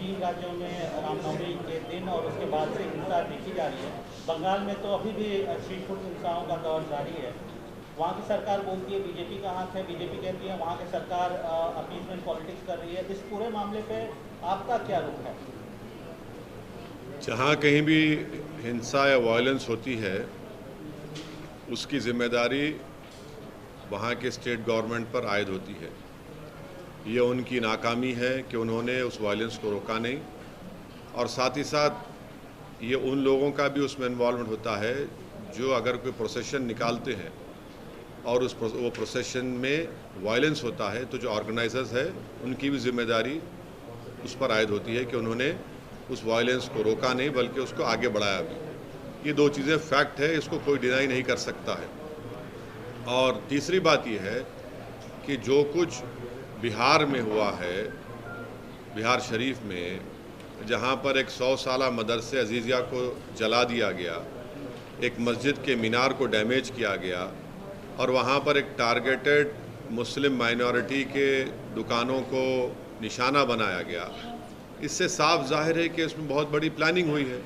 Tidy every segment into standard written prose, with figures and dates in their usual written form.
3 राज्यों में रामनवमी के दिन और उसके बाद से हिंसा देखी जा रही है। बंगाल में तो अभी भी स्ट्रीट फूड हिंसाओं का दौर जारी है। वहाँ की सरकार बोलती है बीजेपी का हाथ है, बीजेपी कहती है वहाँ की सरकार अपीजमेंट पॉलिटिक्स कर रही है। इस पूरे मामले पे आपका क्या रुख है? जहाँ कहीं भी हिंसा या वायलेंस होती है उसकी जिम्मेदारी वहाँ के स्टेट गवर्नमेंट पर आयद होती है। ये उनकी नाकामी है कि उन्होंने उस वायलेंस को रोका नहीं, और साथ ही साथ ये उन लोगों का भी उसमें इन्वॉल्वमेंट होता है जो अगर कोई प्रोसेशन निकालते हैं और वो प्रोसेशन में वायलेंस होता है तो जो ऑर्गेनाइजर्स है उनकी भी जिम्मेदारी उस पर आयद होती है कि उन्होंने उस वायलेंस को रोका नहीं बल्कि उसको आगे बढ़ाया भी। ये दो चीज़ें फैक्ट है, इसको कोई डिनाई नहीं कर सकता है। और तीसरी बात ये है कि जो कुछ बिहार में हुआ है, बिहार शरीफ में, जहाँ पर एक 100 साला मदरसे अजीज़िया को जला दिया गया, एक मस्जिद के मीनार को डैमेज किया गया और वहाँ पर एक टारगेटेड मुस्लिम माइनॉरिटी के दुकानों को निशाना बनाया गया, इससे साफ जाहिर है कि इसमें बहुत बड़ी प्लानिंग हुई है।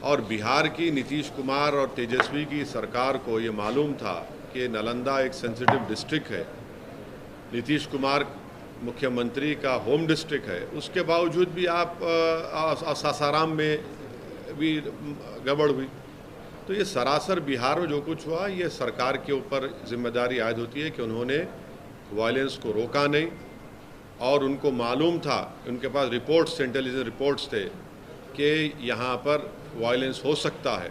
और बिहार की नीतीश कुमार और तेजस्वी की सरकार को ये मालूम था कि नालंदा एक सेंसिटिव डिस्ट्रिक्ट है, नीतीश कुमार मुख्यमंत्री का होम डिस्ट्रिक्ट है, उसके बावजूद भी आप सासाराम में भी गड़बड़ हुई। तो ये सरासर बिहार में जो कुछ हुआ ये सरकार के ऊपर जिम्मेदारी आयद होती है कि उन्होंने वायलेंस को रोका नहीं, और उनको मालूम था, उनके पास रिपोर्ट्स, इंटेलिजेंस रिपोर्ट्स थे कि यहाँ पर वायलेंस हो सकता है।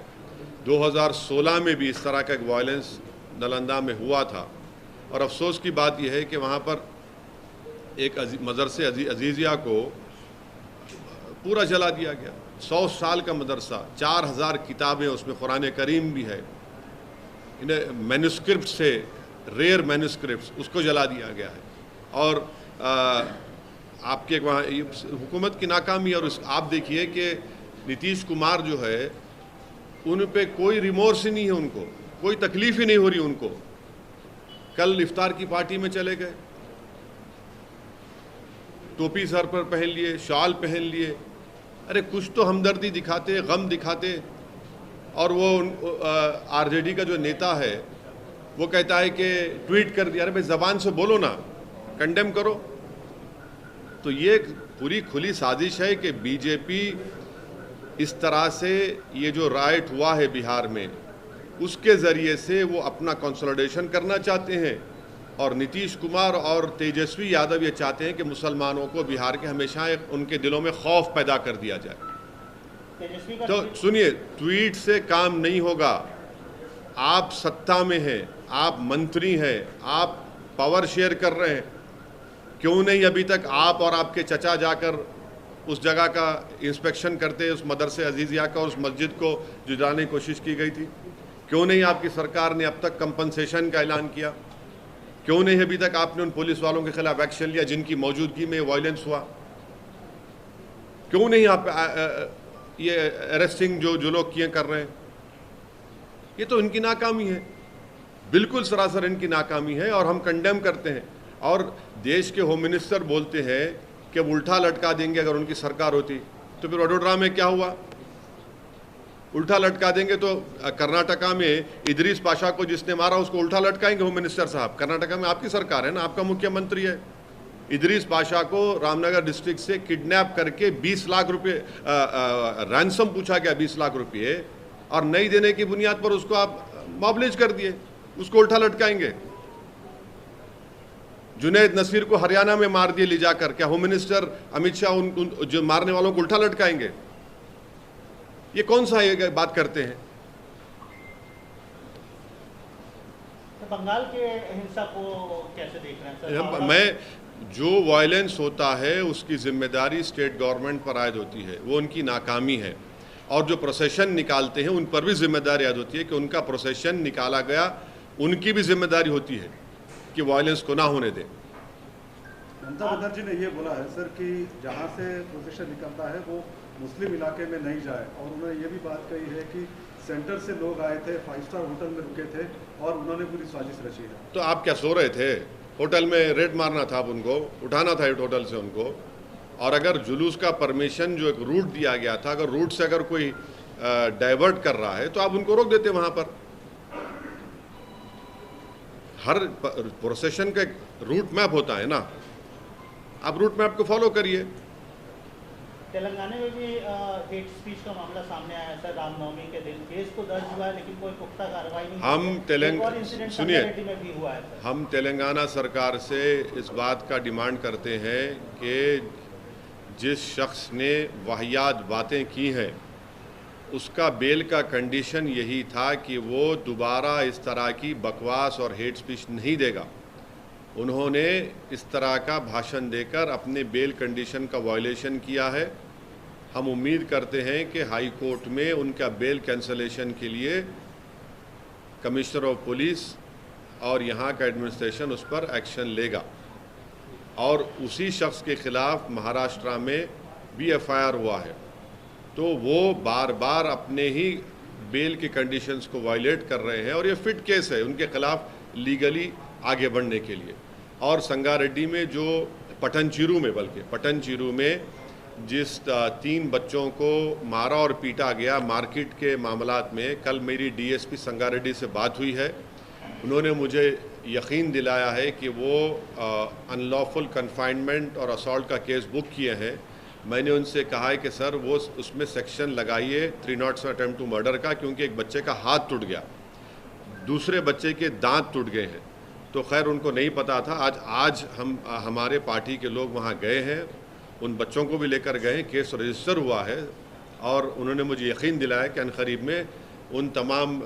2016 में भी इस तरह का एक वायलेंस नालंदा में हुआ था, और अफसोस की बात यह है कि वहाँ पर एक मदरसे अजीज़िया को पूरा जला दिया गया। 100 साल का मदरसा, 4000 किताबें, उसमें कुरान करीम भी है, इन्हें मैन्युस्क्रिप्ट से, रेयर मैन्युस्क्रिप्ट, उसको जला दिया गया है। और आपके वहाँ हुकूमत की नाकामी। और आप देखिए कि नीतीश कुमार जो है उन पे कोई रिमोर्स ही नहीं है, उनको कोई तकलीफ ही नहीं हो रही उनको। कल इफ्तार की पार्टी में चले गए, टोपी सर पर पहन लिए, शाल पहन लिए, अरे कुछ तो हमदर्दी दिखाते, गम दिखाते। और वो आरजेडी का जो नेता है वो कहता है कि ट्वीट कर दिया। अरे भाई ज़बान से बोलो ना, कंडेम करो। तो ये पूरी खुली साजिश है कि बीजेपी इस तरह से ये जो राइट हुआ है बिहार में, उसके ज़रिए से वो अपना कंसोलिडेशन करना चाहते हैं, और नीतीश कुमार और तेजस्वी यादव ये चाहते हैं कि मुसलमानों को बिहार के हमेशा उनके दिलों में खौफ पैदा कर दिया जाए। तो सुनिए, ट्वीट से काम नहीं होगा। आप सत्ता में हैं, आप मंत्री हैं, आप पावर शेयर कर रहे हैं, क्यों नहीं अभी तक आप और आपके चचा जाकर उस जगह का इंस्पेक्शन करते, उस मदरसे अजीज़िया का, उस मस्जिद को जो जलाने की कोशिश की गई थी? क्यों नहीं आपकी सरकार ने अब तक कंपनसेशन का ऐलान किया? क्यों नहीं अभी तक आपने उन पुलिस वालों के खिलाफ एक्शन लिया जिनकी मौजूदगी में वायलेंस हुआ? क्यों नहीं आप ये अरेस्टिंग जो लोग किए कर रहे हैं? ये तो इनकी नाकामी है, बिल्कुल सरासर इनकी नाकामी है, और हम कंडेम करते हैं। और देश के होम मिनिस्टर बोलते हैं कि उल्टा लटका देंगे अगर उनकी सरकार होती। तो फिर वडोदरा में क्या हुआ? उल्टा लटका देंगे तो कर्नाटका में इदरीस पाशा को जिसने मारा उसको उल्टा लटकाएंगे होम मिनिस्टर साहब। कर्नाटका में आपकी सरकार है ना, आपका मुख्यमंत्री है। इदरीस पाशा को रामनगर डिस्ट्रिक्ट से किडनैप करके 20 लाख रुपये रैंसम पूछा गया, 20 लाख रुपये, और नहीं देने की बुनियाद पर उसको आप मॉबलिज कर दिए, उसको उल्टा लटकाएंगे। जुनैद नसीर को हरियाणा में मार दिए ले जाकर, क्या होम मिनिस्टर अमित शाह उन जो मारने वालों को उल्टा लटकाएंगे? ये कौन सा ये बात करते हैं? तो बंगाल के हिंसा को कैसे देख रहे हैं सर? मैं जो वायलेंस होता है उसकी जिम्मेदारी स्टेट गवर्नमेंट पर आयद होती है, वो उनकी नाकामी है। और जो प्रोसेशन निकालते हैं उन पर भी जिम्मेदारी आयद होती है कि उनका प्रोसेशन निकाला गया, उनकी भी जिम्मेदारी होती है कि वायलेंस को ना होने दें। ममता बनर्जी ने ये बोला है सर कि जहाँ से प्रोसेशन निकलता है वो मुस्लिम इलाके में नहीं जाए, और उन्होंने ये भी बात कही है कि सेंटर से लोग आए थे, 5 स्टार होटल में रुके थे और उन्होंने पूरी साजिश रची है। तो आप क्या सो रहे थे? होटल में रेड मारना था, आप उनको उठाना था होटल से उनको। और अगर जुलूस का परमिशन जो एक रूट दिया गया था, अगर रूट से अगर कोई डाइवर्ट कर रहा है तो आप उनको रोक देते वहाँ पर। हर प्रोसेशन का एक रूट मैप होता है ना, आप रूट मैप को फॉलो करिए। तेलंगाना में भी हेट स्पीच का मामला सामने आया है सर, रामनवमी के दिन केस तो दर्ज हुआ है लेकिन कोई पुख्ता कार्रवाई नहीं सुनिए, में भी हुआ है सर। हम तेलंगाना सरकार से इस बात का डिमांड करते हैं कि जिस शख्स ने वाहियात बातें की हैं उसका बेल का कंडीशन यही था कि वो दोबारा इस तरह की बकवास और हेट स्पीच नहीं देगा। उन्होंने इस तरह का भाषण देकर अपने बेल कंडीशन का वायलेशन किया है। हम उम्मीद करते हैं कि हाई कोर्ट में उनका बेल कैंसलेशन के लिए कमिश्नर ऑफ पुलिस और यहाँ का एडमिनिस्ट्रेशन उस पर एक्शन लेगा और उसी शख्स के खिलाफ महाराष्ट्र में भी एफआईआर हुआ है। तो वो बार बार अपने ही बेल के कंडीशंस को वायलेट कर रहे हैं और ये फिट केस है उनके खिलाफ लीगली आगे बढ़ने के लिए। और संगारेड्डी में जो पटनचेरू में जिस 3 बच्चों को मारा और पीटा गया मार्केट के मामलात में, कल मेरी डीएसपी संगारेड्डी से बात हुई है। उन्होंने मुझे यकीन दिलाया है कि वो अनलॉफुल कन्फाइनमेंट और असॉल्ट का केस बुक किए हैं। मैंने उनसे कहा है कि सर वो उसमें सेक्शन लगाइए 307 अटेम्प्ट टू मर्डर का, क्योंकि एक बच्चे का हाथ टूट गया, दूसरे बच्चे के दांत टूट गए हैं। तो खैर उनको नहीं पता था। आज हमारे पार्टी के लोग वहाँ गए हैं, उन बच्चों को भी लेकर गए हैं, केस रजिस्टर हुआ है और उन्होंने मुझे यकीन दिलाया कि अनकरीब में उन तमाम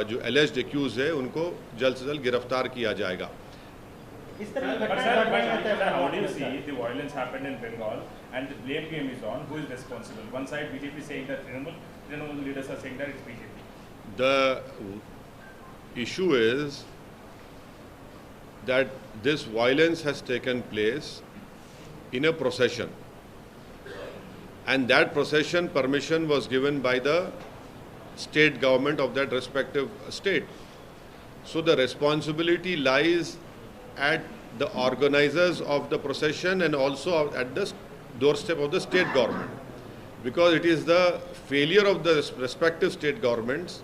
जो एलिज्ड एक्यूज है उनको जल्द से जल्द गिरफ्तार किया जाएगा। इस तरह की how do you see the violence happened in Bengal and the blame game is on? Who is responsible? One side BJP saying that Trinamool leaders are saying that it's BJP. The issue is that this violence has taken place in a procession, and that procession permission was given by the state government of that respective state. So the responsibility lies at the organizers of the procession and also at the doorstep of the state government, because it is the failure of the respective state governments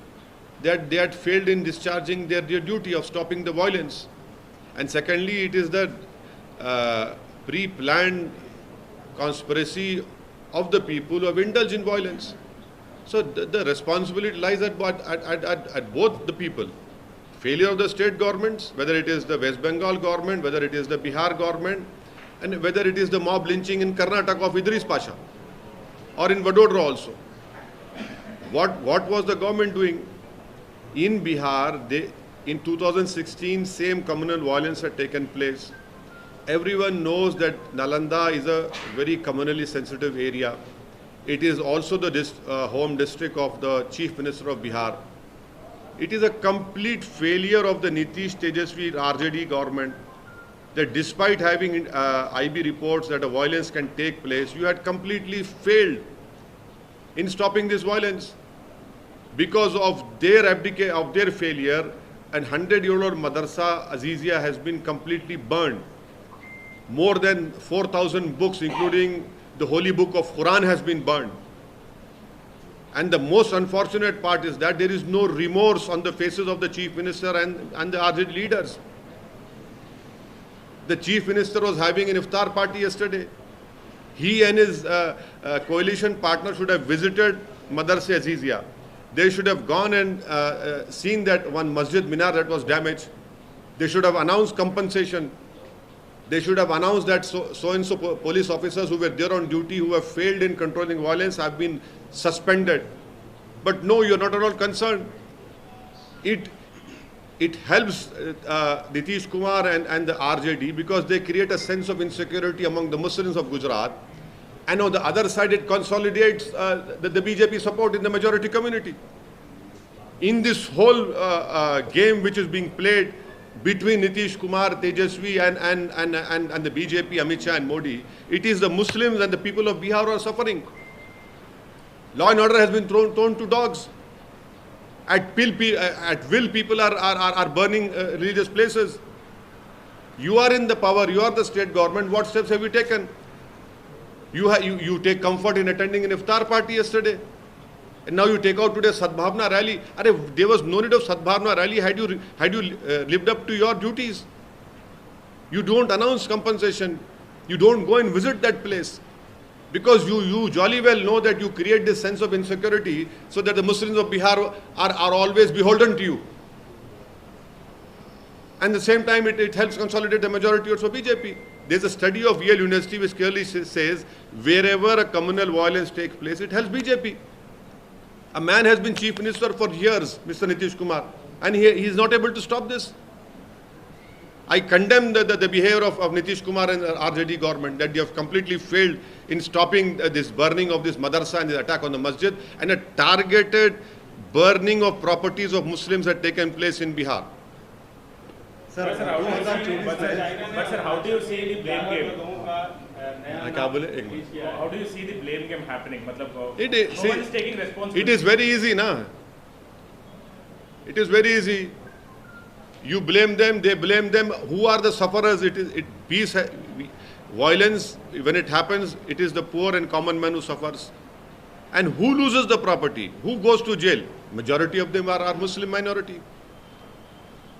that they had failed in discharging their duty of stopping the violence. And secondly, it is the pre-planned conspiracy of the people who have indulged in violence. So the responsibility lies at both the people. Failure of the state governments, whether it is the West Bengal government, whether it is the Bihar government, and whether it is the mob lynching in Karnataka of Idris Pasha, or in Vadodara also. What was the government doing? In Bihar, in 2016, same communal violence had taken place. Everyone knows that Nalanda is a very communally sensitive area. It is also the home district of the Chief Minister of Bihar. It is a complete failure of the Nitish Tejasvi RJD government that despite having IB reports that a violence can take place, you had completely failed in stopping this violence. Because of their failure, and 100-year-old Madrasa Azizia has been completely burned. More than 4,000 books, including the holy book of Quran, has been burned. And the most unfortunate part is that there is no remorse on the faces of the Chief Minister and the RJD leaders. The Chief Minister was having an iftar party yesterday. He and his coalition partner should have visited Madrasa Azizia. They should have gone and seen that one Masjid Minar that was damaged. They should have announced compensation. They should have announced that so-and-so police officers who were there on duty, who have failed in controlling violence, have been suspended. But no, you're not at all concerned. It helps Nitish Kumar and the RJD because they create a sense of insecurity among the Muslims of Gujarat. And on the other side, it consolidates the BJP support in the majority community. In this whole game which is being played between Nitish Kumar, Tejasvi and the BJP, Amit Shah and Modi, it is the Muslims and the people of Bihar who are suffering. Law and order has been thrown to dogs. At will, people are burning religious places. You are in the power, you are the state government. What steps have you taken? You take comfort in attending an iftar party yesterday, and now you take out today Sadbhavna rally. There was no need of Sadbhavna rally had you lived up to your duties. You don't announce compensation. You don't go and visit that place, because you jolly well know that you create this sense of insecurity so that the Muslims of Bihar are always beholden to you. And at the same time, it helps consolidate the majority also BJP. There's a study of Yale University which clearly says wherever a communal violence takes place, it helps BJP. A man has been chief minister for years, Mr. Nitish Kumar, and he is not able to stop this. I condemn the behavior of Nitish Kumar and the RJD government, that they have completely failed in stopping this burning of this madrasa and the attack on the masjid, and a targeted burning of properties of Muslims had taken place in Bihar. But sir, how do you see the blame game? How do you see the blame game happening? No one is taking responsibility. It is very easy, na? It is very easy. You blame them, they blame them. Who are the sufferers? Violence, when it happens, it is the poor and common man who suffers. And who loses the property? Who goes to jail? Majority of them are Muslim minority.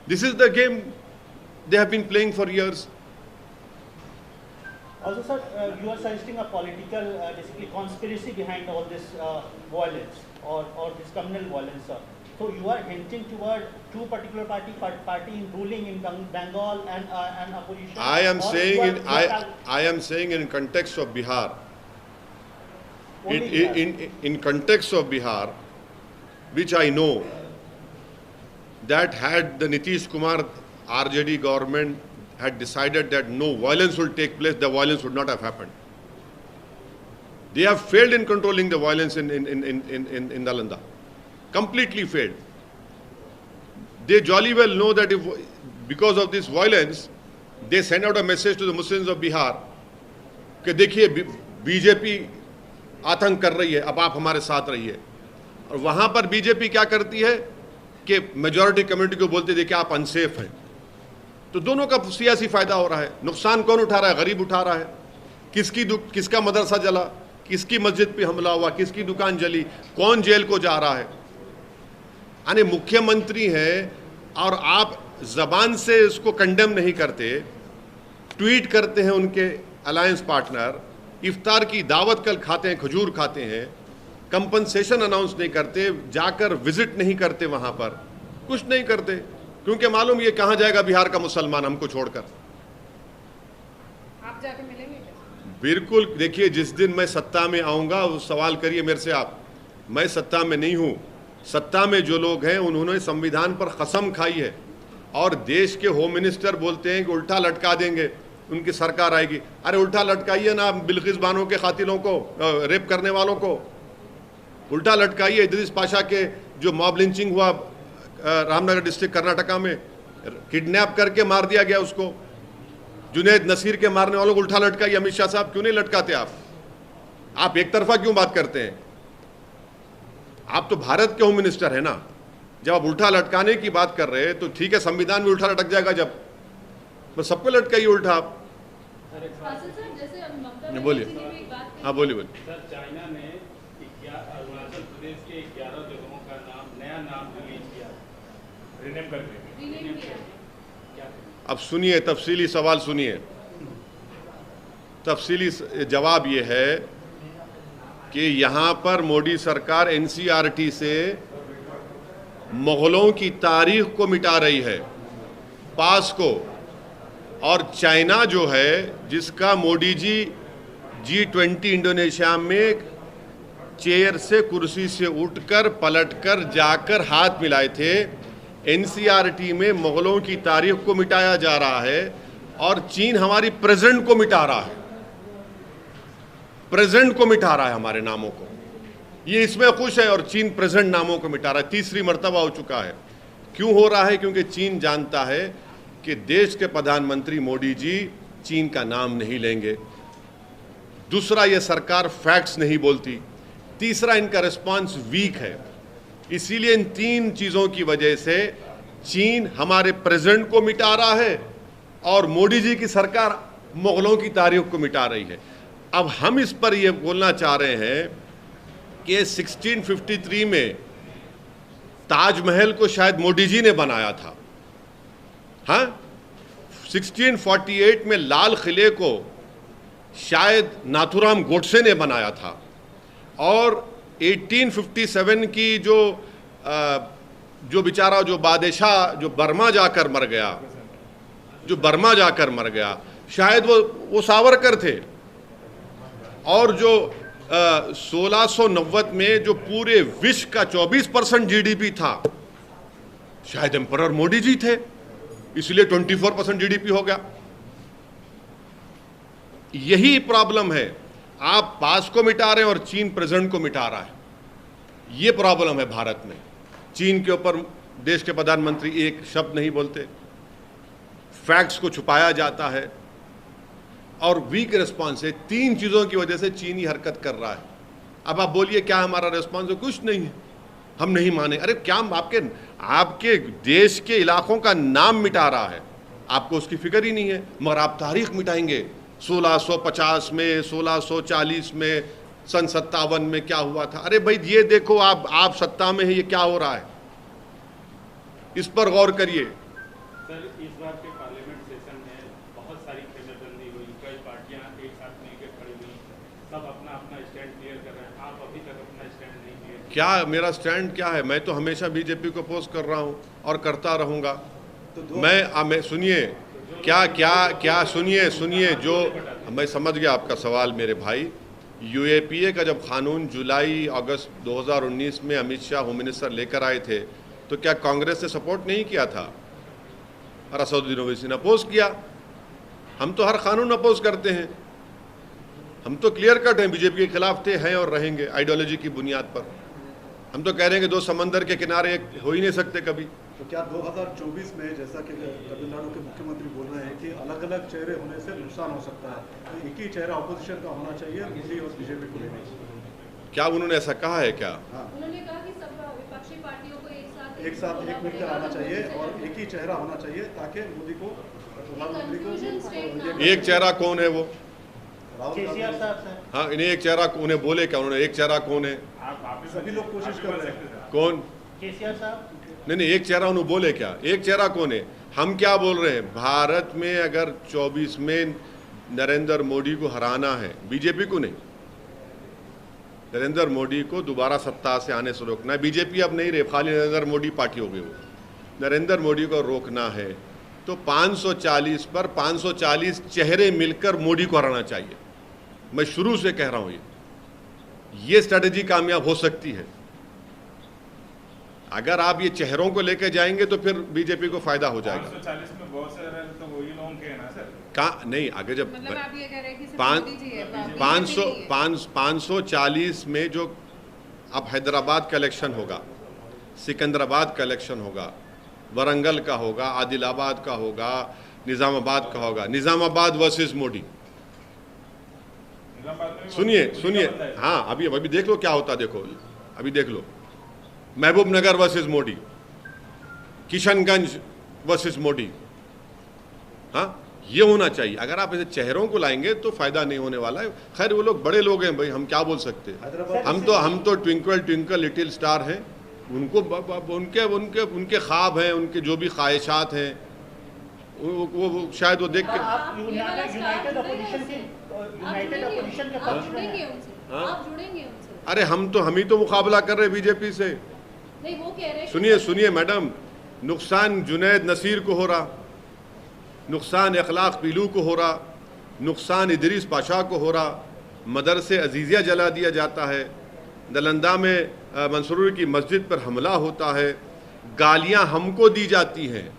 This is the game they have been playing for years. Also, sir, you are suggesting a political, basically conspiracy behind all this violence or this communal violence, sir. So you are hinting toward two particular party in ruling in Bengal and opposition. I am saying in context of Bihar. In context of Bihar, which I know, that had the Nitish Kumar RJD government had decided that no violence will take place, the violence would not have happened. They have failed in controlling the violence in Nalanda. Completely failed. They jolly well know that if, because of this violence, they send out a message to the Muslims of Bihar कि देखिए BJP आतंक कर रही है, अब आप हमारे साथ रहिए. और वहां पर बीजेपी क्या करती है कि मेजॉरिटी कम्युनिटी को बोलते देखिए आप अनसेफ हैं. तो दोनों का सियासी फायदा हो रहा है. नुकसान कौन उठा रहा है? गरीब उठा रहा है. किसका मदरसा जला, किसकी मस्जिद पे हमला हुआ, किसकी दुकान जली, कौन जेल को जा रहा है. यानी मुख्यमंत्री हैं और आप जबान से इसको कंडेम नहीं करते, ट्वीट करते हैं उनके अलायंस पार्टनर, इफ्तार की दावत कल खाते हैं, खजूर खाते हैं, कंपनसेशन अनाउंस नहीं करते, जाकर विजिट नहीं करते, वहां पर कुछ नहीं करते, क्योंकि मालूम ये कहां जाएगा बिहार का मुसलमान हमको छोड़कर. आप जाके मिलेंगे क्या? बिल्कुल. देखिए, जिस दिन मैं सत्ता में आऊंगा वो सवाल करिए मेरे से आप. मैं सत्ता में नहीं हूं. सत्ता में जो लोग हैं उन्होंने संविधान पर कसम खाई है और देश के होम मिनिस्टर बोलते हैं कि उल्टा लटका देंगे, उनकी सरकार आएगी. अरे उल्टा लटकाइए ना बिल्किस बानो के कातिलों को, रेप करने वालों को उल्टा लटकाइए. इदरीस पाशा के जो मॉब लिंचिंग हुआ रामनगर डिस्ट्रिक्ट कर्नाटका में, किडनैप करके मार दिया गया उसको. जुनैद नसीर के मारने वालों को उल्टा लटकाइए. अमित शाह साहब क्यों नहीं लटकाते आप एक तरफा क्यों बात करते हैं? आप तो भारत के होम मिनिस्टर है ना. जब आप उल्टा लटकाने की बात कर रहे हैं तो ठीक है, संविधान में उल्टा लटक जाएगा जब, तो सबको लटकाइए उल्टा आप. बोलिए. हाँ बोलिए. सर, चाइना ने अरुणाचल प्रदेश के 11 जगहों का नया नाम रिलीज किया, रिनेम कर दिया. अब सुनिए, तफसीली सवाल सुनिए. तफसीली जवाब ये है कि यहाँ पर मोदी सरकार एनसीईआरटी से मुगलों की तारीख को मिटा रही है, पास को. और चाइना जो है, जिसका मोदी जी G20 इंडोनेशिया में चेयर से, कुर्सी से उठकर पलटकर जाकर हाथ मिलाए थे, एनसीईआरटी में मुगलों की तारीख को मिटाया जा रहा है और चीन हमारी प्रेजेंट को मिटा रहा है. प्रेजेंट को मिटा रहा है हमारे नामों को. ये इसमें खुश है और चीन प्रेजेंट नामों को मिटा रहा है. तीसरी मर्तबा हो चुका है. क्यों हो रहा है? क्योंकि चीन जानता है कि देश के प्रधानमंत्री मोदी जी चीन का नाम नहीं लेंगे. दूसरा, ये सरकार फैक्ट्स नहीं बोलती. तीसरा, इनका रिस्पांस वीक है. इसीलिए इन तीन चीजों की वजह से चीन हमारे प्रेजेंट को मिटा रहा है और मोदी जी की सरकार मुगलों की तारीख को मिटा रही है. अब हम इस पर यह बोलना चाह रहे हैं कि 1653 में ताजमहल को शायद मोदी जी ने बनाया था, हाँ। 1648 में लाल किले को शायद नाथुराम गोडसे ने बनाया था, और 1857 की जो बेचारा जो बादशाह जो बर्मा जाकर मर गया, शायद वो सावरकर थे। और जो 1690 में जो पूरे विश्व का 24% जीडीपी था, शायद एम्परर मोदी जी थे, इसलिए 24% जीडीपी हो गया। यही प्रॉब्लम है, आप पास्ट को मिटा रहे हैं और चीन प्रेजेंट को मिटा रहा है। ये प्रॉब्लम है भारत में। चीन के ऊपर देश के प्रधानमंत्री एक शब्द नहीं बोलते, फैक्ट्स को छुपाया जाता है, और वीक रिस्पॉन्स है। 3 चीज़ों की वजह से चीन ही हरकत कर रहा है। अब आप बोलिए क्या हमारा रिस्पॉन्स है? कुछ नहीं है, हम नहीं माने। अरे क्या आपके देश के इलाकों का नाम मिटा रहा है, आपको उसकी फिक्र ही नहीं है, मगर आप तारीख मिटाएंगे। 1650 में, 1640 में, सन 57 में क्या हुआ था। अरे भाई ये देखो, आप सत्ता में है, ये क्या हो रहा है, इस पर गौर करिए। सर, इस बार के पार्लियामेंट सेशन में बहुत सारी खेमेबंदी हुई, कई पार्टियां एक साथ मिलकर खड़ी हुई, सब अपना अपना स्टैंड क्लियर कर रहे हैं। आप अभी तक अपना स्टैंड नहीं क्लियर। क्या मेरा स्टैंड क्या है? मैं तो हमेशा बीजेपी को अपोज कर रहा हूं और करता रहूंगा। तो मैं सुनिए क्या सुनिए जो मैं समझ गया आपका सवाल मेरे भाई। यूएपीए का जब कानून जुलाई अगस्त 2019 में अमित शाह होम मिनिस्टर लेकर आए थे, तो क्या कांग्रेस ने सपोर्ट नहीं किया था? और असदुद्दीन ओवैसी ने अपोज किया। हम तो हर कानून अपोज करते हैं, हम तो क्लियर कट हैं, बीजेपी के खिलाफ थे, हैं और रहेंगे आइडियोलॉजी की बुनियाद पर। हम तो कह रहे हैं कि 2 समंदर के किनारे एक हो ही नहीं सकते कभी। तो क्या 2024 में, जैसा कि तमिलनाडु के मुख्यमंत्री बोल रहे हैं कि अलग अलग चेहरे होने से नुकसान हो सकता है, तो एक ही चेहरा अपोजिशन का होना चाहिए, मोदी और बीजेपी को लेने? क्या उन्होंने ऐसा कहा है क्या? हाँ, उन्होंने कहा कि सब विपक्षी पार्टियों को एक साथ एक मिलकर आना चाहिए और एक ही चेहरा होना चाहिए, ताकि मोदी को, प्रधानमंत्री को। एक चेहरा कौन है वो? केसीआर साहब से। हाँ, इन्हें एक चेहरा उन्हें बोले क्या उन्होंने? एक चेहरा कौन है? सभी लोग कोशिश कर रहे हैं। कौन? केसीआर साहब। नहीं, एक चेहरा उन्होंने बोले क्या? एक चेहरा कौन है? हम क्या बोल रहे हैं, भारत में अगर 24 में नरेंद्र मोदी को हराना है, बीजेपी को नहीं, नरेंद्र मोदी को दोबारा सत्ता से आने से रोकना है। बीजेपी अब नहीं रहे, खाली नरेंद्र मोदी पार्टी हो गई वो। नरेंद्र मोदी को रोकना है तो 540 पर 540 चेहरे मिलकर मोदी को हराना चाहिए। मैं शुरू से कह रहा हूं ये स्ट्रेटेजी कामयाब हो सकती है। अगर आप ये चेहरों को लेकर जाएंगे तो फिर बीजेपी को फायदा हो जाएगा। 540 में बहुत सारे तो वही लोगों के हैं ना सर। कहाँ नहीं, आगे जब मतलब आप ये कह रहे हैं कि 540 में जो अब हैदराबाद का इलेक्शन होगा, सिकंदराबाद का इलेक्शन होगा, वरंगल का होगा, आदिलाबाद का होगा, निज़ामाबाद का होगा, निज़ामाबाद वर्सेस मोदी। सुनिए, हाँ, अभी देख लो क्या होता, देखो अभी देख लो, महबूब नगर वर्सेस मोदी, किशनगंज वर्सेस मोदी। हाँ, ये होना चाहिए। अगर आप ऐसे चेहरों को लाएंगे तो फायदा नहीं होने वाला है। खैर वो लोग बड़े लोग हैं भाई, हम क्या बोल सकते हैं। हम तो ट्विंकल ट्विंकल लिटिल स्टार हैं। उनको उनके ख्वाब हैं, उनके जो भी ख्वाहिशात हैं, वो शायद वो देख के। आप यूनाइटेड अपोजिशन के पक्ष में हैं। आप जुड़ेंगे उनसे। अरे हम ही तो मुकाबला कर रहे हैं बीजेपी से। नहीं, वो कह रहे हैं। सुनिए मैडम, नुकसान जुनैद नसीर को हो रहा, नुकसान अखलाक पीलू को हो रहा, नुकसान इदरीस पाशा को हो रहा, मदरसे अजीज़िया जला दिया जाता है, नालंदा में मंसूर की मस्जिद पर हमला होता है, गालियां हमको दी जाती हैं,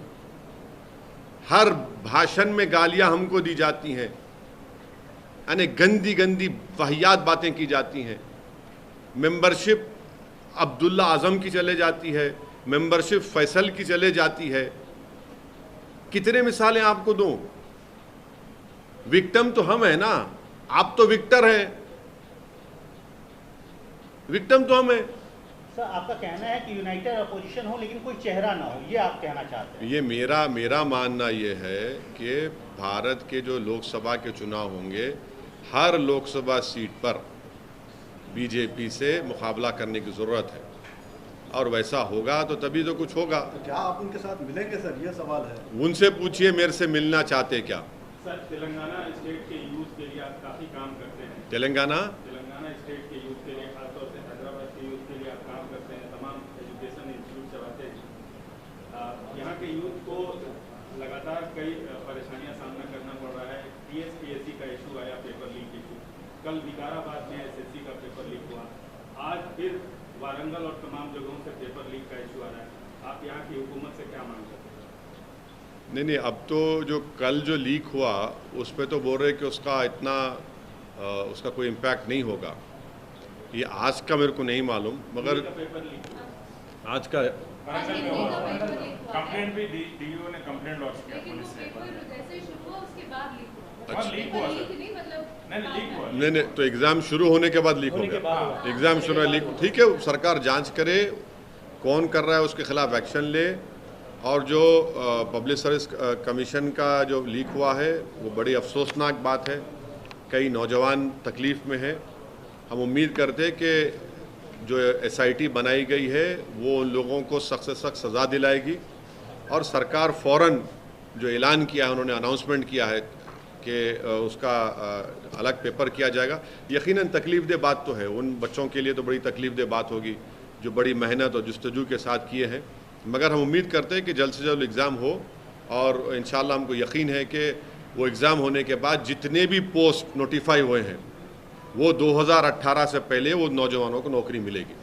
हर भाषण में गालियां हमको दी जाती हैं, यानी गंदी गंदी वाहियात बातें की जाती हैं। मेंबरशिप अब्दुल्ला आज़म की चले जाती है, मेंबरशिप फैसल की चले जाती है। कितने मिसालें आपको दूं? विक्टिम तो हम है ना, आप तो विक्टर हैं, विक्टिम तो हम है। सर, आपका कहना है कि यूनाइटेड अपोजिशन हो लेकिन कोई चेहरा ना हो, ये आप कहना चाहते हैं? ये मेरा मानना ये है कि भारत के जो लोकसभा के चुनाव होंगे, हर लोकसभा सीट पर बीजेपी से मुकाबला करने की ज़रूरत है, और वैसा होगा तो तभी तो कुछ होगा। तो क्या आप उनके साथ मिलेंगे सर, ये सवाल है। उनसे पूछिए मेरे से मिलना चाहते क्या। सर, तेलंगाना स्टेट के यूथ के लिए आप काफ़ी काम करते हैं। तेलंगाना स्टेट के यूथ के लिए, खासतौर से हैदराबाद के यूथ के लिए आप काम करते हैं, तमाम एजुकेशन इंस्टीट्यूट चलाते हैं। यहाँ के यूथ को लगातार कई परेशानियां सामना करना पड़ रहा है। TSPSC का इशू आया, पेपर लीक इशू। कल विकाराबाद में SSC का पेपर लीक हुआ। आज फिर वारंगल और तमाम जगहों से पेपर लीक का इशू आ रहा है। आप यहाँ की हुकूमत से क्या मांग करते हैं? नहीं, अब तो जो कल जो लीक हुआ उस पर तो बोल रहे कि उसका इतना उसका कोई इम्पैक्ट नहीं होगा। ये आज का मेरे को नहीं मालूम, मगर पेपर लीक आज का कंप्लेंट भी DO ने कंप्लेंट लॉन्च किया पुलिस से। जैसे शुरू हुआ उसके बाद लीक हुआ। अच्छा। लीक हुआ सर? नहीं, मतलब नहीं, लीक हुआ। नहीं, तो एग्ज़ाम शुरू होने के बाद लीक हो गया। एग्ज़ाम शुरू लीक, ठीक है, सरकार जांच करे कौन कर रहा है, उसके खिलाफ एक्शन ले। और जो पब्लिक सर्विस कमीशन का जो लीक हुआ है वो बड़ी अफसोसनाक बात है। कई नौजवान तकलीफ़ में है। हम उम्मीद करते हैं कि जो SIT बनाई गई है वो उन लोगों को सख्त से सख्त सज़ा दिलाएगी, और सरकार फ़ौरन जो ऐलान किया है, उन्होंने अनाउंसमेंट किया है कि उसका अलग पेपर किया जाएगा। यकीनन तकलीफ़ दे बात तो है, उन बच्चों के लिए तो बड़ी तकलीफ़ दे बात होगी जो बड़ी मेहनत और जुस्तजू के साथ किए हैं। मगर हम उम्मीद करते हैं कि जल्द से जल्द एग्ज़ाम हो, और इंशाअल्लाह हमको यकीन है कि वो एग्ज़ाम होने के बाद जितने भी पोस्ट नोटिफाई हुए हैं वो 2018 से पहले वो नौजवानों को नौकरी मिलेगी।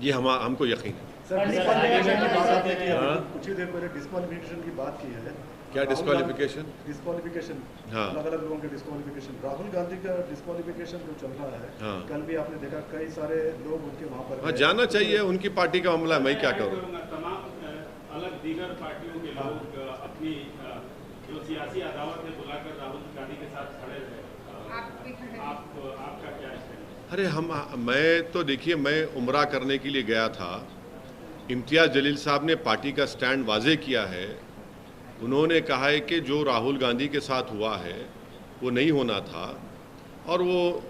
ये हमको यकीन है। सर, डिस्क्वालिफिकेशन की बात आपने की है, कुछ ही देर पहले डिस्क्वालिफिकेशन की बात की है। क्या डिस्क्वालिफिकेशन? डिस्क्वालिफिकेशन, हाँ। अलग अलग लोगों के डिस्क्वालिफिकेशन। राहुल गांधी का डिस्क्वालिफिकेशन जो चल रहा है, हाँ। कल भी आपने देखा कई सारे लोग उनके वहाँ पर हाँ, गए। जाना चाहिए, उनकी पार्टी का मामला है, मैं क्या करूँ। तमाम अलग दीगर पार्टियों के लोग अपनी जो सियासी अदावत है बुलाकर राहुल गांधी के साथ खड़े रहे। आपका क्या स्टैंड? अरे मैं तो देखिए, मैं उम्रा करने के लिए गया था। इम्तियाज़ जलील साहब ने पार्टी का स्टैंड वाजे किया है। उन्होंने कहा है कि जो राहुल गांधी के साथ हुआ है वो नहीं होना था। और वो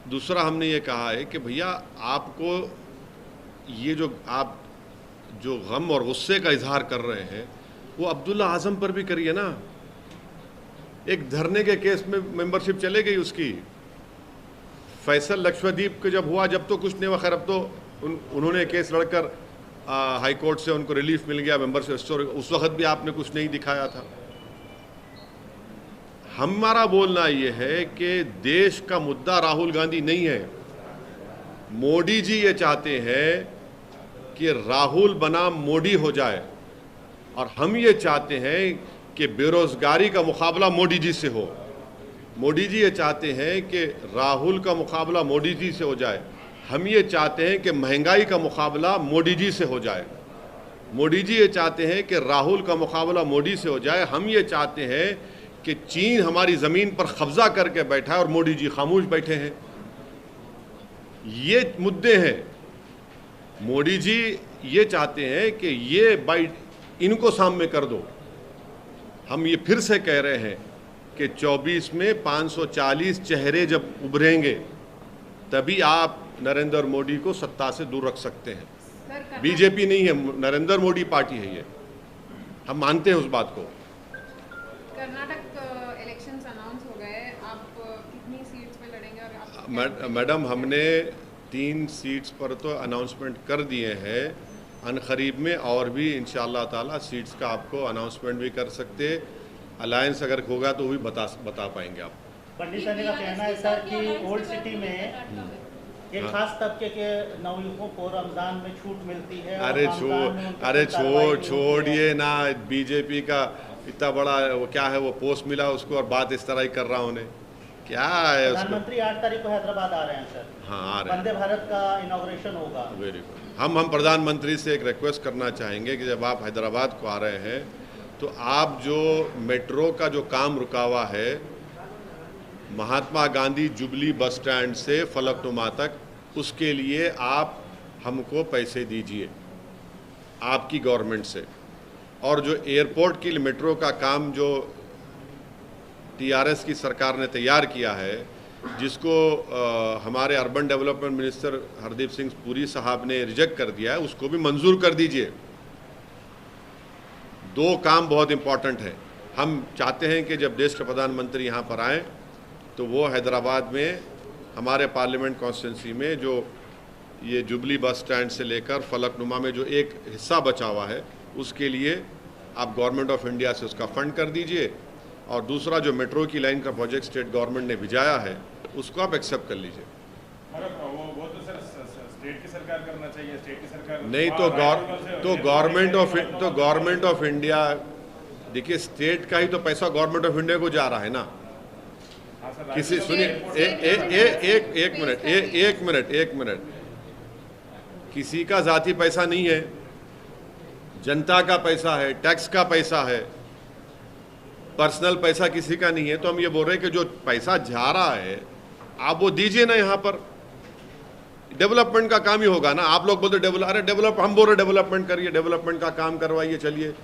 दूसरा हमने ये कहा है कि भैया आपको ये आप जो गम और गुस्से का इजहार कर रहे हैं वो अब्दुल्ला आज़म पर भी करिए ना। एक धरने के केस में मेंबरशिप चले गई उसकी। फैसल लक्षद्वीप के जब हुआ, जब तो कुछ नहीं हुआ, खैर अब तो उन्होंने केस लड़कर हाई कोर्ट से उनको रिलीफ मिल गया मेंबरशिप। उस वक्त भी आपने कुछ नहीं दिखाया था। हमारा बोलना ये है कि देश का मुद्दा राहुल गांधी नहीं है। मोदी जी ये चाहते हैं कि राहुल बनाम मोदी हो जाए, और हम ये चाहते हैं कि बेरोजगारी का मुकाबला मोदी जी से हो। मोदी जी ये चाहते हैं कि राहुल का मुकाबला मोदी जी से हो जाए। हम ये चाहते हैं कि महंगाई का मुकाबला मोदी जी से हो जाए। मोदी जी ये चाहते हैं कि राहुल का मुकाबला मोदी से हो जाए। हम ये चाहते हैं कि चीन हमारी ज़मीन पर कब्जा करके बैठा है और मोदी जी खामोश बैठे हैं। ये मुद्दे हैं। मोदी जी ये चाहते हैं कि ये बाइट इनको सामने कर दो। हम ये फिर से कह रहे हैं कि 24 में 540 चेहरे जब उभरेंगे तभी आप नरेंद्र मोदी को सत्ता से दूर रख सकते हैं। बीजेपी नहीं है, नरेंद्र मोदी पार्टी है ये। हम मानते हैं उस बात को। कर्नाटक इलेक्शंस अनाउंस हो गए, आप कितनी सीट्स पे लड़ेंगे? और मैडम, हमने 3 सीट्स पर तो अनाउंसमेंट कर दिए हैं। अनकरीब में और भी इंशाअल्लाह ताला सीट्स का आपको अनाउंसमेंट भी कर सकते। अलायंस अगर होगा तो भी बता पाएंगे आप। पंडित सर का कहना है सर कि ओल्ड सिटी में एक खास तबके के नवयुवकों को रमज़ान में छूट मिलती है। अरे छोड़िए ना, बीजेपी का इतना बड़ा वो क्या है, वो पोस्ट मिला उसको और बात इस तरह ही कर रहा उन्हें क्या है। प्रधानमंत्री 8 तारीख को हैदराबाद आ रहे हैं सर। हाँ, आ रहे हैं। वंदे भारत का इनॉग्रेशन होगा। Very good. हम प्रधानमंत्री से एक रिक्वेस्ट करना चाहेंगे कि जब आप हैदराबाद को आ रहे हैं तो आप जो मेट्रो का जो काम रुका हुआ है Mahatma Gandhi jubilee bus stand से फलकनुमा तक, उसके लिए आप हमको पैसे दीजिए आपकी गवर्नमेंट से। और जो एयरपोर्ट के लिए मेट्रो का काम जो TRS की सरकार ने तैयार किया है जिसको हमारे urban development minister Hardeep Singh Puri साहब ने रिजेक्ट कर दिया है, उसको भी मंजूर कर दीजिए। 2 काम बहुत इम्पॉर्टेंट है। हम चाहते हैं कि जब देश के प्रधानमंत्री यहाँ पर आएँ तो वो हैदराबाद में हमारे पार्लियामेंट कॉन्स्टिट्यूंसी में जो ये जुबली बस स्टैंड से लेकर फलकनुमा में जो एक हिस्सा बचा हुआ है, उसके लिए आप गवर्नमेंट ऑफ इंडिया से उसका फंड कर दीजिए, और दूसरा जो मेट्रो की लाइन का प्रोजेक्ट स्टेट गवर्नमेंट ने भिजाया है उसको आप एक्सेप्ट कर लीजिए। वो तो सर स्टेट की सरकार करना चाहिए, स्टेट की सरकार नहीं तो गवर्नमेंट ऑफ इंडिया, देखिए स्टेट का ही तो पैसा गवर्नमेंट ऑफ इंडिया को जा रहा है ना। किसी सुनिए एक मिनट, किसी का जाती पैसा नहीं है, जनता का पैसा है, टैक्स का पैसा है, पर्सनल पैसा किसी का नहीं है। तो हम ये बोल रहे हैं कि जो पैसा जा रहा है आप वो दीजिए ना, यहाँ पर डेवलपमेंट का काम ही होगा ना। आप लोग बोलते डेवलप, हम बोल रहे डेवलपमेंट करिए, डेवलपमेंट का काम करवाइए, चलिए।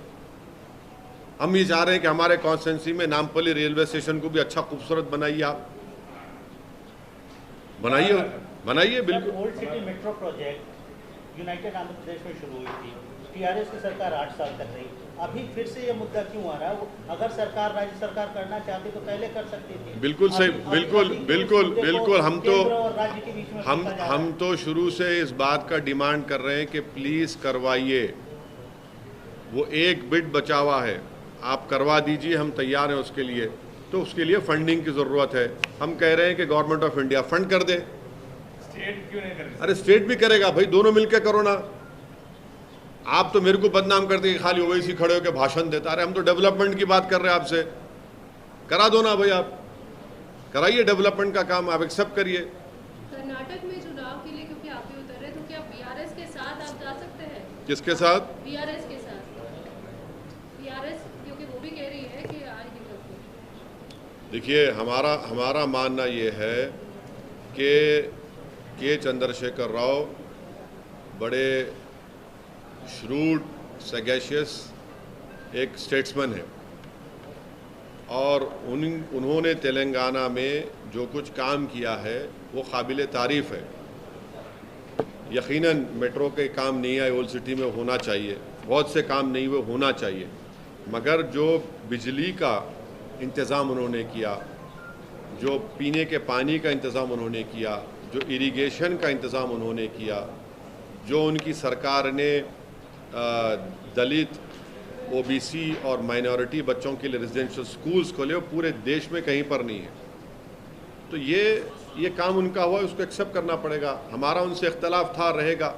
हम ये चाह रहे हैं कि हमारे कॉन्स्टिट्यूंसी में नामपल्ली रेलवे स्टेशन को भी अच्छा खूबसूरत बनाइए, आप बनाइए बिल्कुल। Old city metro project united Andhra Pradesh में शुरू हुई थी, टीआरएस की सरकार 8 साल तक रही, अभी फिर से ये मुद्दा क्यों आ रहा है? अगर सरकार, राज्य सरकार करना चाहती तो पहले कर सकती थी। बिल्कुल सही, बिल्कुल। हम तो शुरू से इस बात का डिमांड कर रहे हैं कि प्लीज करवाइए, वो एक बिट बचा हुआ है, आप करवा दीजिए, हम तैयार हैं उसके लिए। तो उसके लिए फंडिंग की ज़रूरत है। हम कह रहे हैं कि गवर्नमेंट ऑफ इंडिया फंड कर दे। स्टेट क्यों नहीं कर रही? अरे स्टेट भी करेगा भाई, दोनों मिलकर करो ना। आप तो मेरे को बदनाम करते हैं, खाली ओवैसी खड़े होकर भाषण देता। अरे हम तो डेवलपमेंट की बात कर रहे हैं आपसे, करा दो ना भाई, आप कराइए डेवलपमेंट का काम, आप एक्सेप्ट करिए। कर्नाटक में चुनाव के लिए क्योंकि आप भी उतर रहे, तो क्या बीआरएस के साथ आप जा सकते हैं? किसके साथ? बीआरएस के साथ। बीआरएस क्योंकि वो भी कह रही है कि आएगी करके। देखिए हमारा मानना ये है कि के चंद्रशेखर राव बड़े श्रूड, सैगेशियस एक स्टेट्समैन है, और उन्होंने तेलंगाना में जो कुछ काम किया है वो काबिल तारीफ़ है। यकीनन मेट्रो के काम नहीं आए, ओल्ड सिटी में होना चाहिए, बहुत से काम नहीं हुए, होना चाहिए, मगर जो बिजली का इंतज़ाम उन्होंने किया, जो पीने के पानी का इंतज़ाम उन्होंने किया, जो इरिगेशन का इंतज़ाम उन्होंने किया, जो उनकी सरकार ने दलित, ओबीसी और माइनॉरिटी बच्चों के लिए रेजिडेंशियल स्कूल्स खोले, वो पूरे देश में कहीं पर नहीं है। तो ये काम उनका हुआ, उसको एक्सेप्ट करना पड़ेगा। हमारा उनसे इख्तलाफ था, रहेगा,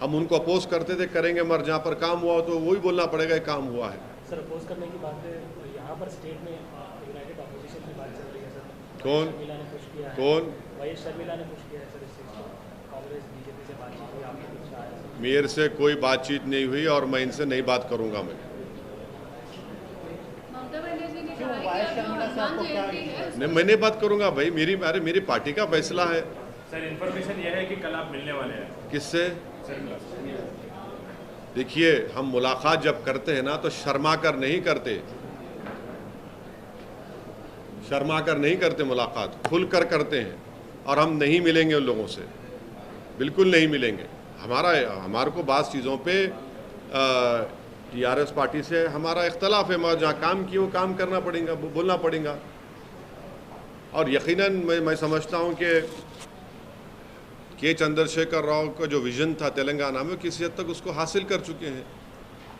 हम उनको अपोज करते थे, करेंगे, मगर जहाँ पर काम हुआ तो वही बोलना पड़ेगा काम हुआ है। सर अपोज करने की बात है, यहाँ पर स्टेट में यूनाइटेड ऑपोजिशन की बात चल रही है सर। कौन? शर्मिला ने पुश किया है। कौन? वही शर्मिला ने पुश किया है सर इस चीज़ को। कांग्रेस बीजेपी से बातचीत हुई, आपने कुछ कहा है? मेरे से कोई बातचीत नहीं हुई और मैं इनसे नहीं बात करूंगा। मैं ममता बनर्जी ने कहा है कि हनुमान जयंती है, नहीं, मैं नहीं बात करूंगा भाई, मेरी पार्टी का फैसला है। सर इन्फॉर्मेशन यह है कि कल आप मिलने वाले हैं। किससे? शर्मिला। देखिए, हम मुलाकात जब करते हैं ना तो शर्मा कर नहीं करते, मुलाकात खुलकर करते हैं, और हम नहीं मिलेंगे उन लोगों से, बिल्कुल नहीं मिलेंगे। हमारे को बात चीज़ों पे टीआरएस पार्टी से हमारा इख्तलाफ है, मगर जहाँ काम किए वो काम करना पड़ेगा, बोलना पड़ेगा। और यकीनन मैं समझता हूँ कि के चंद्रशेखर राव का जो विज़न था तेलंगाना में, किसी हद तक उसको हासिल कर चुके हैं,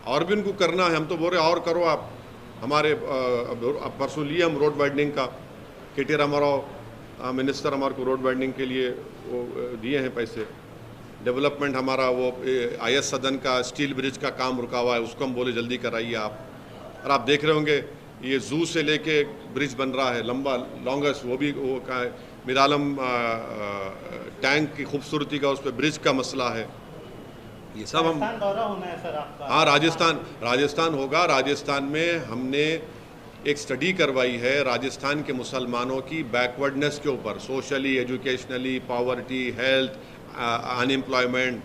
और भी उनको करना है। हम तो बोल रहे और करो आप। हमारे परसों लिए हम रोड वाइडनिंग का, के.टी. रामाराव मिनिस्टर हमारे को रोड वाइडनिंग के लिए वो दिए हैं पैसे। डेवलपमेंट हमारा वो IS सदन का स्टील ब्रिज का काम रुका हुआ है, उसको हम बोले जल्दी कराइए आप। और आप देख रहे होंगे ये जू से लेके ब्रिज बन रहा है लंबा, लॉन्गेस्ट, वो भी वो का है। मिरालम टैंक की खूबसूरती का, उस पर ब्रिज का मसला है। ये सब हम दौरा होना है सर आपका? हाँ, राजस्थान होगा। राजस्थान में हमने एक स्टडी करवाई है राजस्थान के मुसलमानों की बैकवर्डनेस के ऊपर, socially, educationally, poverty, health, unemployment,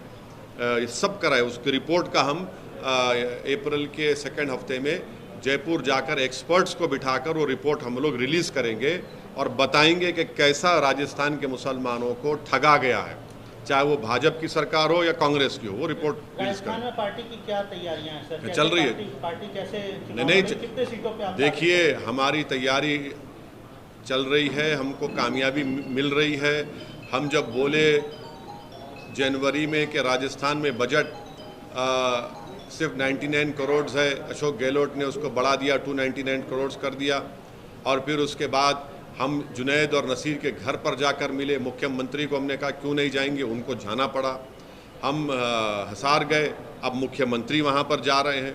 ये सब कराए। उसकी रिपोर्ट का हम अप्रैल के 2nd हफ्ते में जयपुर जाकर एक्सपर्ट्स को बिठाकर वो रिपोर्ट हम लोग रिलीज़ करेंगे और बताएंगे कि कैसा राजस्थान के मुसलमानों को ठगा गया है, चाहे वो भाजपा की सरकार हो या कांग्रेस की हो, वो रिपोर्ट रिलीज राजस्थान में पार्टी की क्या तैयारियां हैं सर? चल रही है। पार्टी कैसे नहीं कितने सीटों पे आप देखिए, हमारी तैयारी चल रही है, हमको कामयाबी मिल रही है। हम जब बोले जनवरी में कि राजस्थान में बजट सिर्फ 99 करोड़ है, अशोक गहलोत ने उसको बढ़ा दिया, 299 करोड़ कर दिया। और फिर उसके बाद हम जुनैद और नसीर के घर पर जाकर मिले, मुख्यमंत्री को हमने कहा क्यों नहीं जाएंगे, उनको जाना पड़ा। हम हिसार गए, अब मुख्यमंत्री वहाँ पर जा रहे हैं।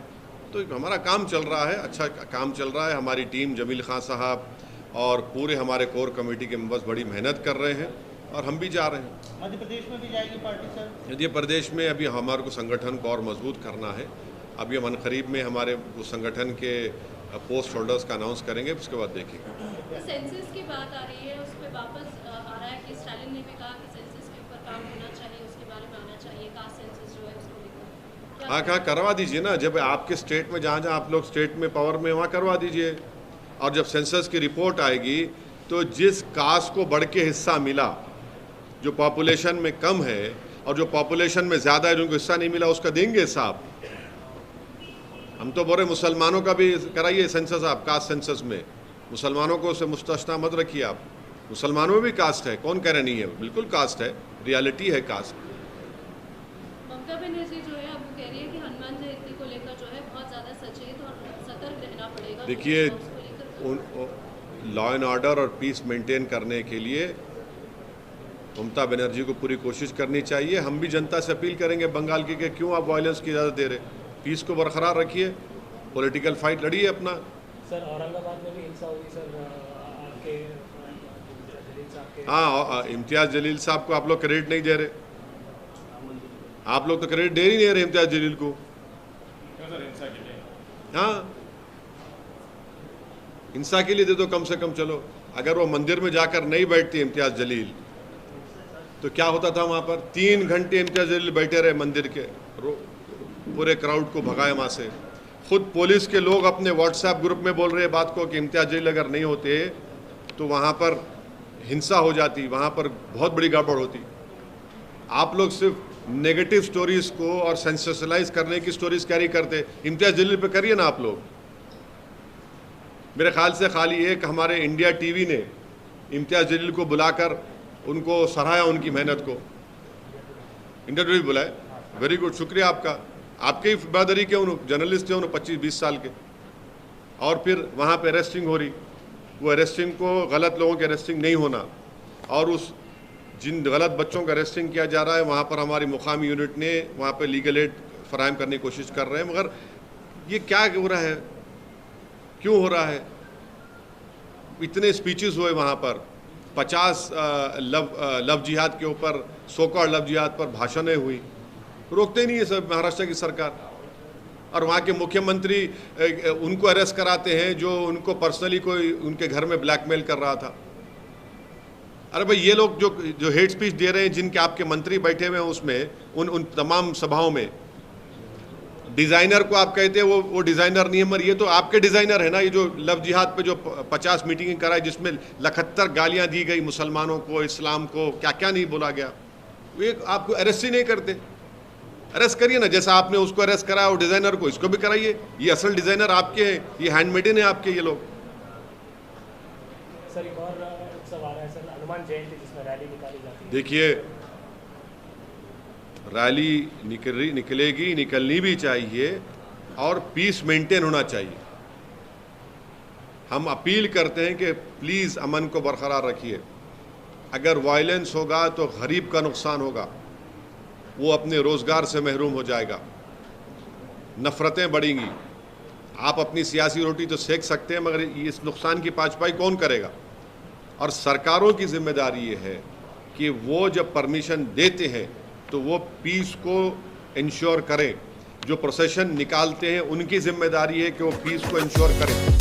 तो हमारा काम चल रहा है, अच्छा काम चल रहा है। हमारी टीम, जमील खान साहब और पूरे हमारे कोर कमेटी के मेंबर्स बड़ी मेहनत कर रहे हैं और हम भी जा रहे हैं। मध्य प्रदेश में भी जाएगी पार्टी सर? मध्य प्रदेश में अभी हमारे को संगठन को और मजबूत करना है। अभी हम अनकरीब में हमारे उस संगठन के पोस्ट होल्डर्स का अनाउंस करेंगे, उसके बाद देखेंगे। सेंसस की बात आ रही है, उस पर वापस आ रहा है कि स्टालिन ने भी कहा कि सेंसस के ऊपर काम होना चाहिए, उसके बारे में आना चाहिए, कास्ट सेंसस जो है उसको लेकर। हाँ, कहाँ करवा दीजिए ना, जब आपके स्टेट में जहाँ जहाँ आप लोग स्टेट में पावर में वहाँ करवा दीजिए। और जब सेंसस की रिपोर्ट आएगी तो जिस कास्ट को बढ़ के हिस्सा मिला, जो पॉपुलेशन में कम है और जो पॉपुलेशन में ज़्यादा है जिनको हिस्सा नहीं मिला, उसका देंगे हिसाब। हम तो बोल रहे मुसलमानों का भी कराइए सेंसस, आप कास्ट सेंसस में मुसलमानों को उसे मुस्तस्ना मत रखिए। आप मुसलमानों में भी कास्ट है, कौन कह रहे नहीं है, बिल्कुल कास्ट है, रियलिटी है कास्ट। ममता बनर्जी जो है अब वो कह रही है कि हनुमान जयंती को लेकर जो है बहुत ज़्यादा सचेत और सतर्क रहना पड़ेगा। देखिए, लॉ एंड ऑर्डर और पीस मेंटेन करने के लिए ममता बनर्जी को पूरी कोशिश करनी चाहिए। हम भी जनता से अपील करेंगे बंगाल की कि क्यों आप वायलेंस की इजाज़त दे रहे, पीस को बरकरार रखिए, पॉलिटिकल फाइट लड़िए अपना। सर औरंगाबाद में भी हिंसा हुई सर, आपके जलील साहब के। हाँ, इम्तियाज़ जलील साहब को आप लोग क्रेडिट नहीं दे रहे, आप लोग तो क्रेडिट दे ही नहीं रहे इम्तियाज़ जलील को। हाँ, हिंसा के लिए दे दो कम से कम। चलो, अगर वो मंदिर में जाकर नहीं बैठती इम्तियाज़ जलील तो क्या होता था वहाँ पर? 3 घंटे इम्तियाज़ जलील बैठे रहे मंदिर के, पूरे क्राउड को भगाए वहाँ से। खुद पुलिस के लोग अपने व्हाट्सएप ग्रुप में बोल रहे बात को कि इम्तियाज़ जलील अगर नहीं होते तो वहाँ पर हिंसा हो जाती, वहाँ पर बहुत बड़ी गड़बड़ होती। आप लोग सिर्फ नेगेटिव स्टोरीज़ को और सेंसेशनलाइज करने की स्टोरीज कैरी करते। इम्तियाज़ जलील पे करिए ना आप लोग। मेरे ख्याल से खाली एक हमारे इंडिया टीवी ने इम्तियाज़ जलील को बुलाकर उनको सराहा, उनकी मेहनत को। इंडिया टीवी बुलाए, वेरी गुड, शुक्रिया आपका। आपके ही बहादुरी के उन जर्नलिस्ट थे, उन 25-20 साल के। और फिर वहाँ पे अरेस्टिंग हो रही, वो अरेस्टिंग को, गलत लोगों की अरेस्टिंग नहीं होना, और उस जिन गलत बच्चों का अरेस्टिंग किया जा रहा है वहाँ पर हमारी मुकामी यूनिट ने वहाँ पे लीगल एड फराहम करने की कोशिश कर रहे हैं। मगर ये क्या हो रहा है, क्यों हो रहा है? इतने स्पीचेस हुए वहाँ पर, 50 लव जिहाद के ऊपर, सोकॉल्ड लव जिहाद पर भाषणें हुई, रोकते नहीं है सब महाराष्ट्र की सरकार। और वहाँ के मुख्यमंत्री उनको अरेस्ट कराते हैं जो उनको पर्सनली कोई उनके घर में ब्लैकमेल कर रहा था। अरे भाई, ये लोग जो हेट स्पीच दे रहे हैं, जिनके आपके मंत्री बैठे हुए हैं उसमें, उन तमाम सभाओं में, डिज़ाइनर को आप कहते हैं वो डिज़ाइनर नहीं है, मगर ये तो आपके डिज़ाइनर है ना। ये जो लव जिहाद पे जो 50 मीटिंगें कराई, जिसमें 71 गालियां दी गई मुसलमानों को, इस्लाम को, क्या क्या नहीं बोला गया, वो आपको अरेस्ट ही नहीं करते। अरेस्ट करिए ना, जैसा आपने उसको अरेस्ट कराया वो डिज़ाइनर को, इसको भी कराइए। ये असल डिज़ाइनर आपके हैं, ये हैंडमेडन है आपके ये लोग। सर एक और उत्सव आ रहा है सर, हनुमान जयंती, जिसमें रैली निकाली जाती है। देखिए, रैली निकलेगी, निकलनी भी चाहिए, और पीस मेंटेन होना चाहिए। हम अपील करते हैं कि प्लीज़ अमन को बरकरार रखिए। अगर वायलेंस होगा तो गरीब का नुकसान होगा, वो अपने रोज़गार से महरूम हो जाएगा, नफ़रतें बढ़ेंगी। आप अपनी सियासी रोटी तो सेक सकते हैं, मगर इस नुकसान की पाँचपाई कौन करेगा? और सरकारों की जिम्मेदारी ये है कि वो जब परमिशन देते हैं तो वो पीस को इंश्योर करें। जो प्रोसेशन निकालते हैं उनकी जिम्मेदारी है कि वो पीस को इंश्योर करें।